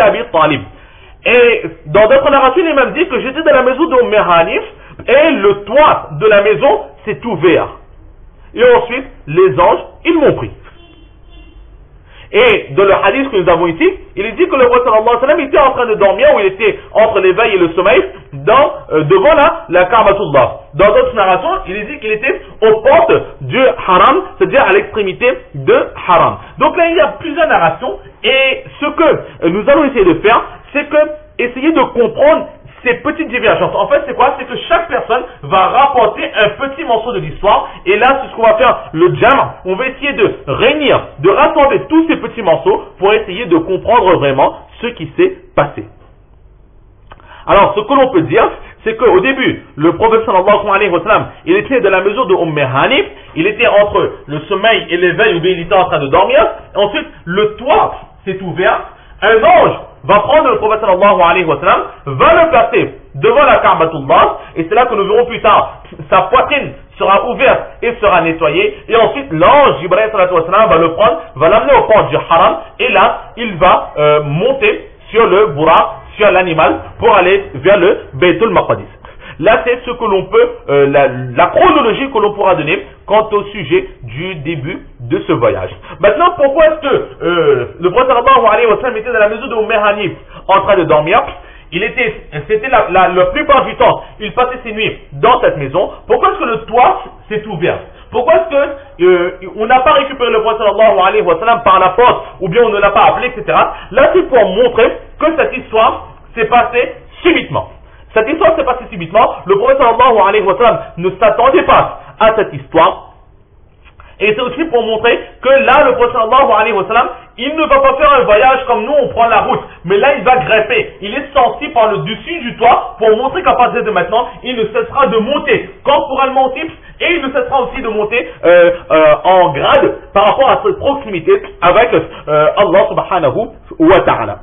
Abi Talib. Et dans d'autres narrations, il même dit que j'étais dans la maison de Hanif et le toit de la maison s'est ouvert. Et ensuite, les anges, ils m'ont pris. Et dans le hadith que nous avons ici, il dit que le prophète sallallahu alayhi wa sallam était en train de dormir, ou il était entre l'éveil et le sommeil, devant la Ka'batullah. Dans d'autres narrations, il dit qu'il était aux portes du haram, c'est-à-dire à l'extrémité de haram. Donc là, il y a plusieurs narrations, et ce que nous allons essayer de faire, c'est que essayer de comprendre ces petites divergences. En fait, c'est quoi? C'est que chaque personne va rapporter un petit morceau de l'histoire. Et là, c'est ce qu'on va faire, le jam. On va essayer de réunir, de rassembler tous ces petits morceaux pour essayer de comprendre vraiment ce qui s'est passé. Alors, ce que l'on peut dire, c'est qu'au début, le prophète sallallahu alayhi wa sallam, il était de la maison de Hanif. Il était entre le sommeil et l'éveil, ou bien il était en train de dormir. Ensuite, le toit s'est ouvert. Un ange va prendre le prophète sallallahu alayhi wa sallam, va le placer devant la Ka'batullah, et c'est là que nous verrons plus tard, sa poitrine sera ouverte et sera nettoyée, et ensuite l'ange Jibril sallallahu alayhi wa sallam va le prendre, va l'amener au port du haram, et là, il va monter sur le buraq, sur l'animal, pour aller vers le Baytul Maqdis. Là, c'est ce que l'on peut, la chronologie que l'on pourra donner quant au sujet du début de ce voyage. Maintenant, pourquoi est-ce que le prophète sallallahu alayhi wa sallam était dans la maison de Hanif en train de dormir? C'était la plupart du temps, il passait ses nuits dans cette maison. Pourquoi est-ce que le toit s'est ouvert? Pourquoi est-ce que on n'a pas récupéré le prophète sallallahu alayhi wa sallam par la porte, ou bien on ne l'a pas appelé, etc. Là, c'est pour montrer que cette histoire s'est passée subitement. Cette histoire s'est passée subitement. Le prophète sallallahu alayhi wa sallam ne s'attendait pas à cette histoire. Et c'est aussi pour montrer que là, le prophète sallallahu alayhi wa sallam, il ne va pas faire un voyage comme nous, on prend la route. Mais là, il va greffer. Il est sorti par le dessus du toit pour montrer qu'à partir de maintenant, il ne cessera de monter corporellement et il ne cessera aussi de monter en grade par rapport à cette proximité avec Allah subhanahu wa ta'ala.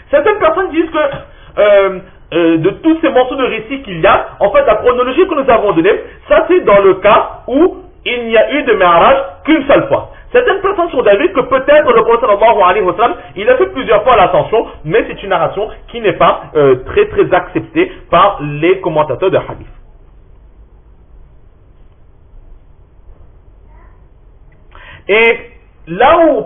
Certaines personnes disent que de tous ces morceaux de récit qu'il y a, en fait, la chronologie que nous avons donnée, ça c'est dans le cas où il n'y a eu de Mi'raj qu'une seule fois. Certaines personnes sont d'avis que peut-être le prophète sallallahu alayhi wa sallam, il a fait plusieurs fois l'ascension, mais c'est une narration qui n'est pas très acceptée par les commentateurs de hadith. Et là où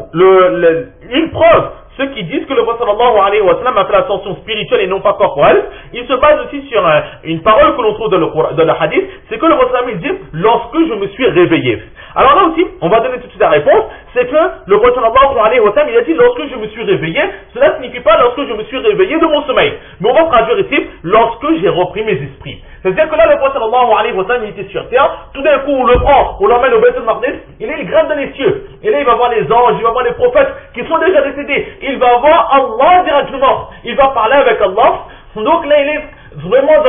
une preuve, ceux qui disent que le prophète sallallahu alayhi wa sallam a fait l'ascension spirituelle et non pas corporelle, ils se basent aussi sur une parole que l'on trouve dans le hadith, c'est que le prophète sallallahu alayhi wa sallam dit « lorsque je me suis réveillé ». Alors là aussi, on va donner tout de suite la réponse, c'est que le prophète sallallahu alayhi wa sallam, il a dit « lorsque je me suis réveillé », cela ne signifie pas « lorsque je me suis réveillé de mon sommeil ». Mais on va traduire ici « lorsque j'ai repris mes esprits ». C'est-à-dire que là, le prophète sallallahu alayhi wa sallam, il était sur terre, tout d'un coup, on le prend, on l'emmène au Baytul Maqdis, il grimpe dans les cieux. Et là, il va voir les anges, il va voir les prophètes qui sont déjà décédés. Il va voir Allah directement. Il va parler avec Allah. Donc là, il est vraiment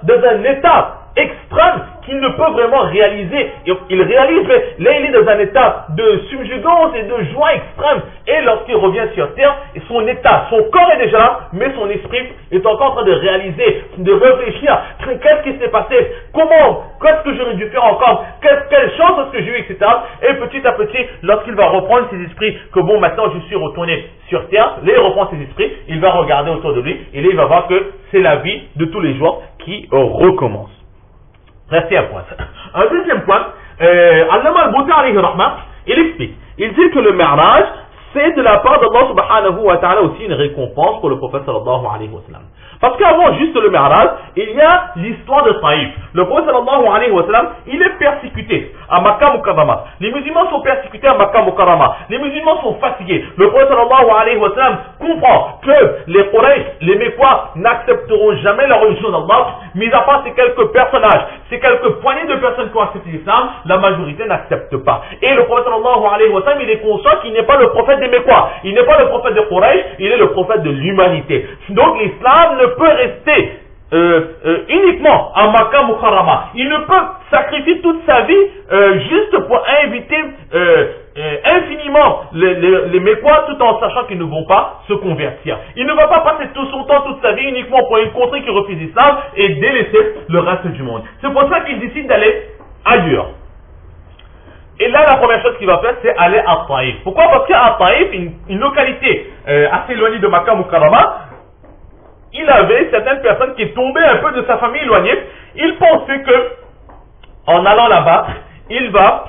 dans un état extrême qu'il ne peut vraiment réaliser. Il réalise, mais là, il est dans un état de subjugance et de joie extrême. Et lorsqu'il revient sur terre, son état, son corps est déjà là, mais son esprit est encore en train de réaliser, de réfléchir. Qu'est-ce qui s'est passé? Comment? Qu'est-ce que j'aurais dû faire encore? Quelle chance est-ce que j'ai eu, etc. Et petit à petit, lorsqu'il va reprendre ses esprits, que bon, maintenant je suis retourné sur terre, là il reprend ses esprits, il va regarder autour de lui, et là il va voir que c'est la vie de tous les jours qui recommence. Restez un point. Un deuxième point, Allama al-Bouti alayhi rahma, il explique. Il dit que le Mi'raj, c'est de la part d'Allah subhanahu wa ta'ala aussi une récompense pour le prophète sallallahu alayhi wa sallam. Parce qu'avant juste le Mi'raj, il y a l'histoire de Taïf. Le prophète sallallahu alayhi wa sallam, il est persécuté à Makkah Mukarrama. Les musulmans sont persécutés à Makkah Mukarrama. Les musulmans sont fatigués. Le prophète sallallahu alayhi wa sallam comprend que les Quraysh, les Mécois, n'accepteront jamais la religion d'Allah, mis à part ces quelques personnages, ces quelques poignées de personnes qui ont accepté l'islam, la majorité n'accepte pas. Et le prophète sallallahu alayhi wa sallam, il est conscient qu'il n'est pas le prophète des Mécois, il n'est pas le prophète des Quraysh, il est le prophète de l'humanité. Donc l'islam ne peut rester uniquement à Makkah Mukarrama. Il ne peut sacrifier toute sa vie juste pour inviter infiniment les Mécois, tout en sachant qu'ils ne vont pas se convertir. Il ne va pas passer tout son temps, toute sa vie uniquement pour une contrée qui refuse l'islam et délaisser le reste du monde. C'est pour ça qu'il décide d'aller ailleurs. Et là, la première chose qu'il va faire, c'est aller à Taïf. Pourquoi? Parce qu'à Taïf, une localité assez éloignée de Makkah Mukarrama, il avait certaines personnes qui tombaient un peu de sa famille éloignée. Il pensait que, en allant là-bas, il va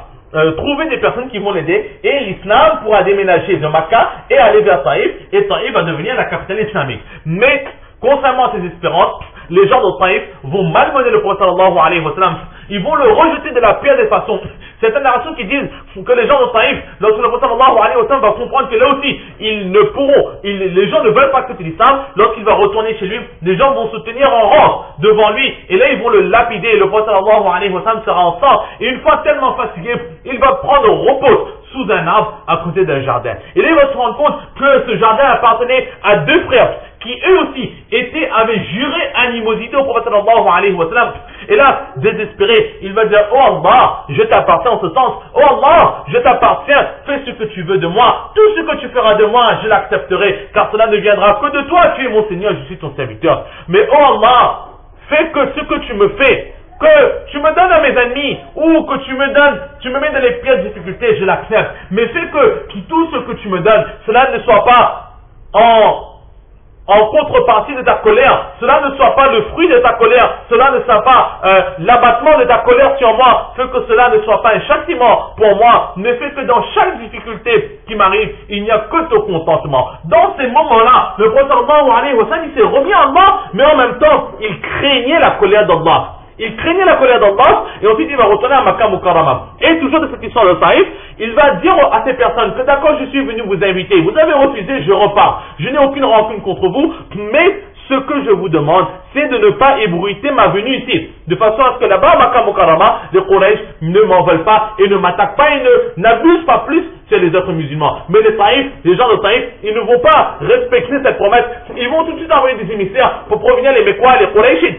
trouver des personnes qui vont l'aider et l'islam pourra déménager de Makkah et aller vers Taïf, et Taïf va devenir la capitale islamique. Mais, contrairement à ses espérances, les gens de Taïf vont malmener le prophète sallallahu alayhi wa sallam. Ils vont le rejeter de la pire des façons. Certaines narrations qui disent que les gens de Taïf, lorsque le prophète sallallahu alayhi wa sallam va comprendre que là aussi, les gens ne veulent pas accepter l'islam, lorsqu'il va retourner chez lui, les gens vont se tenir en rang devant lui, et là ils vont le lapider, et le prophète sallallahu alayhi wa sallam sera en sang, et une fois tellement fatigué, il va prendre repos sous un arbre à côté d'un jardin. Et là il va se rendre compte que ce jardin appartenait à deux frères, qui eux aussi avaient juré animosité au prophète sallallahu alayhi wa sallam. Et là, désespéré, il va dire, oh Allah, je t'appartiens en ce sens, oh Allah, je t'appartiens, fais ce que tu veux de moi, tout ce que tu feras de moi, je l'accepterai, car cela ne viendra que de toi, tu es mon Seigneur, je suis ton serviteur. Mais oh Allah, fais que ce que tu me fais, que tu me donnes à mes ennemis, ou que tu me mets dans les pires difficultés, je l'accepte. Mais fais que tout ce que tu me donnes, cela ne soit pas en contrepartie de ta colère, cela ne soit pas le fruit de ta colère, cela ne soit pas l'abattement de ta colère sur moi, fais que cela ne soit pas un châtiment pour moi, ne fais que dans chaque difficulté qui m'arrive, il n'y a que ton contentement. Dans ces moments-là, le prophète sallallahu alayhi wa sallam, il s'est remis à Allah, mais en même temps, il craignait la colère d'Allah. Il craignait la colère d'Allah, et ensuite il va retourner à Makkah Mukarrama. Et toujours de cette histoire de Taïf, il va dire à ces personnes que d'accord, je suis venu vous inviter, vous avez refusé, je repars. Je n'ai aucune rancune contre vous, mais ce que je vous demande, c'est de ne pas ébruiter ma venue ici. De façon à ce que là-bas, à Makkah Mukarrama, les Quraysh ne m'en veulent pas et ne m'attaquent pas et n'abusent pas plus sur les autres musulmans. Mais les Taïf, les gens de Taïf, ils ne vont pas respecter cette promesse. Ils vont tout de suite envoyer des émissaires pour prévenir les Mekwa et les Quraysh.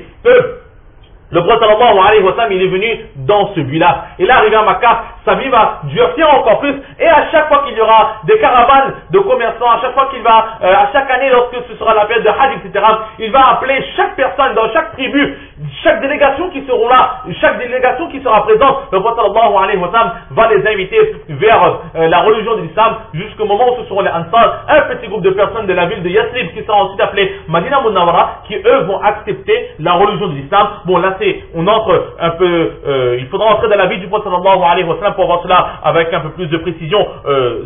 Le prophète sallallahu alayhi wa sallam, il est venu dans ce but-là. Et là, arrivé à Makkah, sa vie va durcir encore plus. Et à chaque fois qu'il y aura des caravanes de commerçants, à chaque fois qu'il va, à chaque année, lorsque ce sera la période de Hajj, etc., il va appeler chaque personne dans chaque tribu, chaque délégation qui seront là, chaque délégation qui sera présente. Le prophète sallallahu alayhi wa sallam va les inviter vers la religion de l'islam jusqu'au moment où ce seront les Ansar, un petit groupe de personnes de la ville de Yathrib qui sera ensuite appelé Madina Munawwara, qui eux vont accepter la religion de l'islam. Bon, là, on entre un peu, il faudra entrer dans la vie du prophète sallallahu alayhi wa sallam pour voir cela avec un peu plus de précision.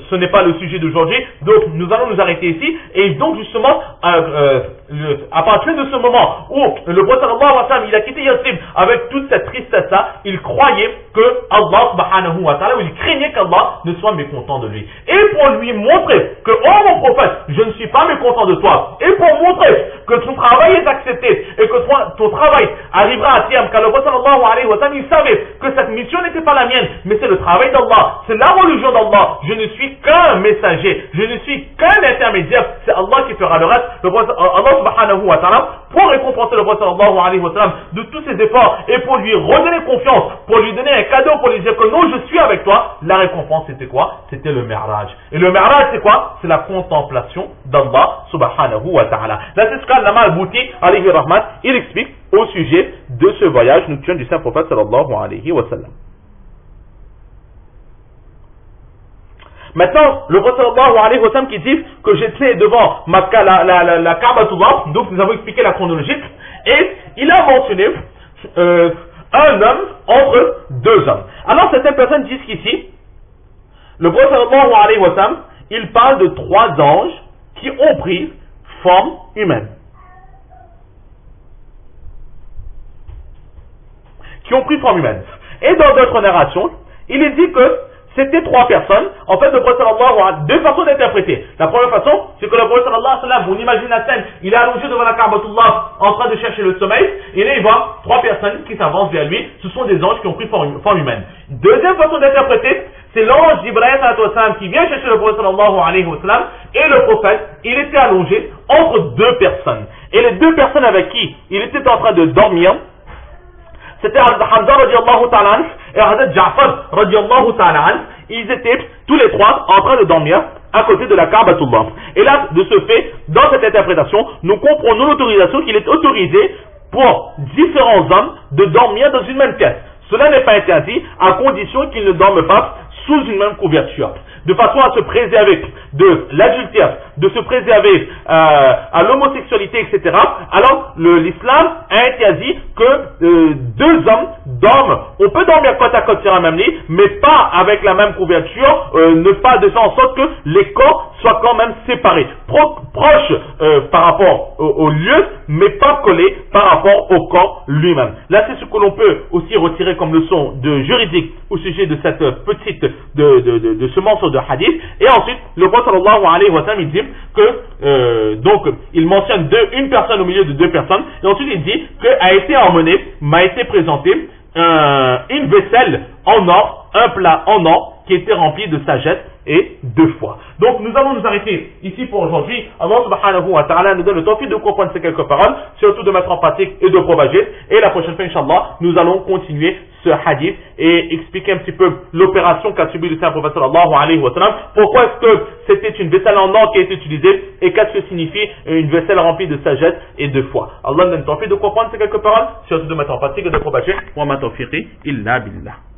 Ce n'est pas le sujet d'aujourd'hui, donc nous allons nous arrêter ici. Et donc justement, à partir de ce moment où le prophète sallallahu alayhi wa sallam il a quitté Yathrib avec toute cette tristesse-là, il croyait que Allah subhanahu wa ta'ala, ou il craignait qu'Allah ne soit mécontent de lui. Et pour lui montrer que, oh mon prophète, je ne suis pas mécontent de toi, et pour montrer que ton travail est accepté, et que ton travail arrivera à terme, car le prophète sallallahu alayhi wa sallam, il savait que cette mission n'était pas la mienne, mais c'est le travail d'Allah, c'est la religion d'Allah. Je ne suis qu'un messager, je ne suis qu'un intermédiaire, c'est Allah qui fera le reste. Le prophète, Allah subhanahu wa ta'ala, pour récompenser le prophète sallallahu alayhi wa sallam de tous ses efforts, et pour lui redonner confiance, pour lui donner un cadeau, pour lui dire que non, je suis avec toi, la récompense c'était quoi? C'était le Mi'raj. Et le Mi'raj c'est quoi? C'est la contemplation d'Allah subhanahu wa ta'ala. Là c'est ce qu'Allama al-Bouti alayhi rahman, il explique au sujet de ce voyage nocturne du saint prophète sallallahu alayhi wa sallam. Maintenant, le prophète sallallahu alayhi wa sallam qui dit que j'étais devant Makkah, la Ka'batullah, donc nous avons expliqué la chronologie, et il a mentionné un homme entre deux hommes. Alors certaines personnes disent qu'ici, le prophète sallallahu alayhi wa sallam, il parle de trois anges qui ont pris forme humaine. Qui ont pris forme humaine. Et dans d'autres narrations, il est dit que c'était trois personnes. En fait, le prophète sallallahu alayhi wa sallam, deux façons d'interpréter. La première façon, c'est que le prophète sallallahu alayhi wa sallam, on imagine la scène, il est allongé devant la Ka'batullah en train de chercher le sommeil, et là il voit trois personnes qui s'avancent vers lui. Ce sont des anges qui ont pris forme humaine. Deuxième façon d'interpréter, c'est l'ange d'Ibrahim qui vient chercher le prophète sallallahu alayhi wa sallam, et le prophète, il était allongé entre deux personnes. Et les deux personnes avec qui il était en train de dormir, c'était Hazrat Hamza radiallahu ta'ala et Hazrat Ja'far radiallahu ta'ala. Ils étaient tous les trois en train de dormir à côté de la Ka'batullah. Et là, de ce fait, dans cette interprétation, nous comprenons l'autorisation qu'il est autorisé pour différents hommes de dormir dans une même pièce. Cela n'est pas interdit à condition qu'ils ne dorment pas sous une même couverture. de façon à se préserver de l'adultère, de se préserver à l'homosexualité, etc., alors l'islam a interdit que deux hommes dorment. On peut dormir côte à côte sur un même lit, mais pas avec la même couverture, ne pas de faire en sorte que les corps soient quand même séparés, proches par rapport au lieu, mais pas collés par rapport au corps lui-même. Là, c'est ce que l'on peut aussi retirer comme leçon de juridique au sujet de cette petite, de ce morceau de hadith. Et ensuite, le prophète sallallahu alayhi wa sallam, il dit que, donc, il mentionne une personne au milieu de deux personnes, et ensuite il dit qu'a été emmené, m'a été présenté une vaisselle en or, un plat en or qui était rempli de sagesse et de foi. Donc nous allons nous arrêter ici pour aujourd'hui. Allah subhanahu wa ta'ala nous donne le tawfiq de comprendre ces quelques paroles, surtout de mettre en pratique et de propager. Et la prochaine fois, Inch'Allah, nous allons continuer ce hadith et expliquer un petit peu l'opération qu'a subi le Saint-Prophète sallallahu alayhi wa sallam. Pourquoi est-ce que c'était une vaisselle en or qui a été utilisée et qu'est-ce que signifie une vaisselle remplie de sagesse et de foi. Allah nous donne le tawfiq de comprendre ces quelques paroles, surtout de mettre en pratique et de propager. Wa ma tawfiqi illa billah.